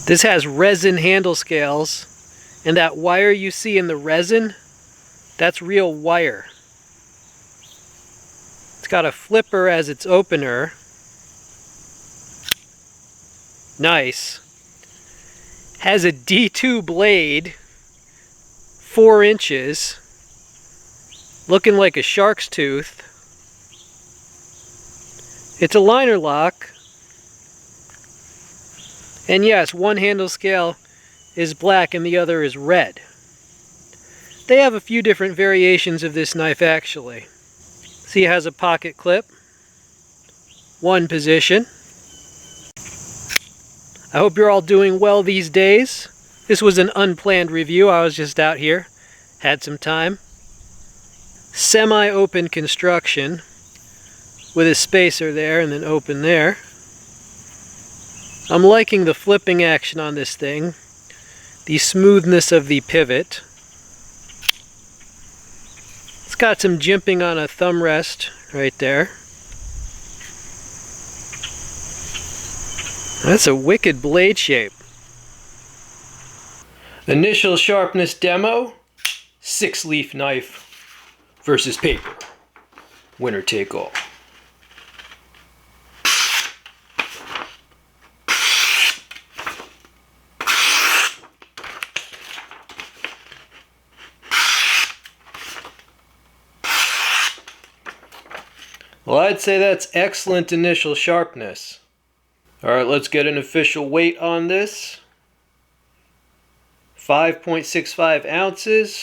This has resin handle scales, and that wire you see in the resin, that's real wire. It's got a flipper as its opener. Nice. Has a D2 blade, 4 inches, looking like a shark's tooth. It's a liner lock. And yes, one handle scale is black and the other is red. They have a few different variations of this knife actually. See, it has a pocket clip, one position. I hope you're all doing well these days. This was an unplanned review. I was just out here, had some time. Semi-open construction with a spacer there and then open there. I'm liking the flipping action on this thing, the smoothness of the pivot. It's got some jimping on a thumb rest right there. That's a wicked blade shape. Initial sharpness demo, SixLeaf knife versus paper. Winner take all. Well, I'd say that's excellent initial sharpness. Alright, let's get an official weight on this. 5.65 ounces.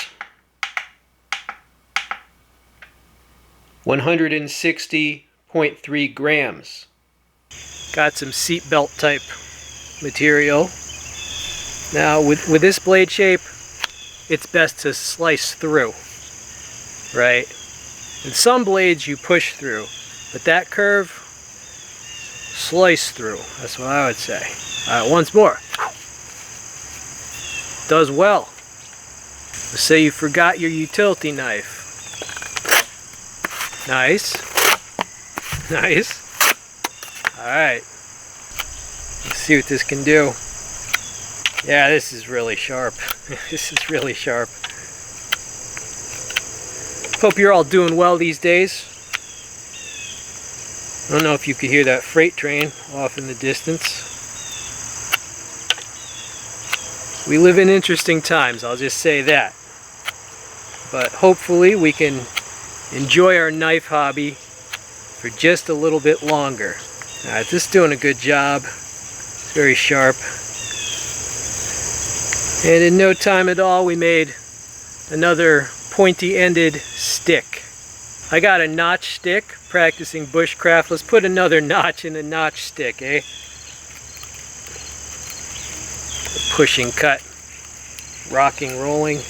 160.3 grams. Got some seatbelt type material. Now, with this blade shape, it's best to slice through, right? And some blades you push through, but that curve, slice through. That's what I would say. Alright, once more. Does well. Let's say you forgot your utility knife. Nice. Nice. Alright. Let's see what this can do. Yeah, this is really sharp. This is really sharp. Hope you're all doing well these days. I don't know if you could hear that freight train off in the distance. We live in interesting times, I'll just say that. But hopefully we can enjoy our knife hobby for just a little bit longer. Alright, this is doing a good job. It's very sharp. And in no time at all we made another pointy-ended stick. I got a notch stick, practicing bushcraft. Let's put another notch in a notch stick, eh? Pushing cut, rocking, rolling.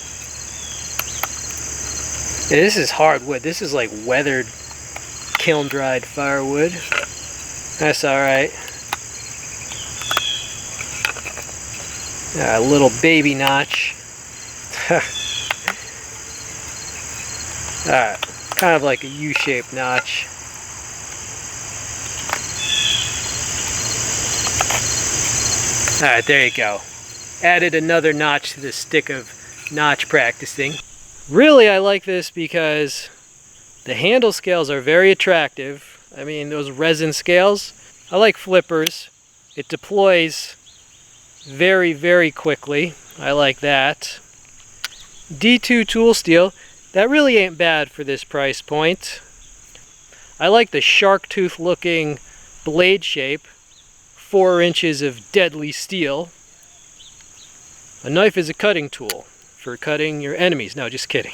Yeah, this is hardwood. This is like weathered, kiln-dried firewood. That's alright. A little baby notch. Alright, kind of like a U-shaped notch. Alright, there you go. Added another notch to the stick of notch practicing. Really, I like this because the handle scales are very attractive. I mean, those resin scales. I like flippers. It deploys very, very quickly. I like that. D2 tool steel. That really ain't bad for this price point. I like the shark tooth looking blade shape. 4 inches of deadly steel. A knife is a cutting tool for cutting your enemies. No, just kidding.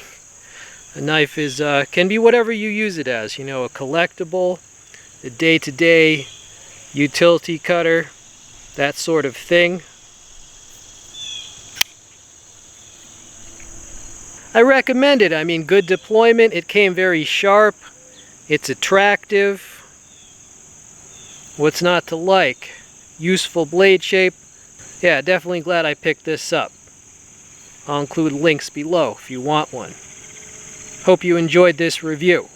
A knife is can be whatever you use it as. You know, a collectible, a day-to-day utility cutter, that sort of thing. I recommend it. I mean, good deployment. It came very sharp. It's attractive. What's not to like? Useful blade shape. Yeah, definitely glad I picked this up. I'll include links below if you want one. Hope you enjoyed this review.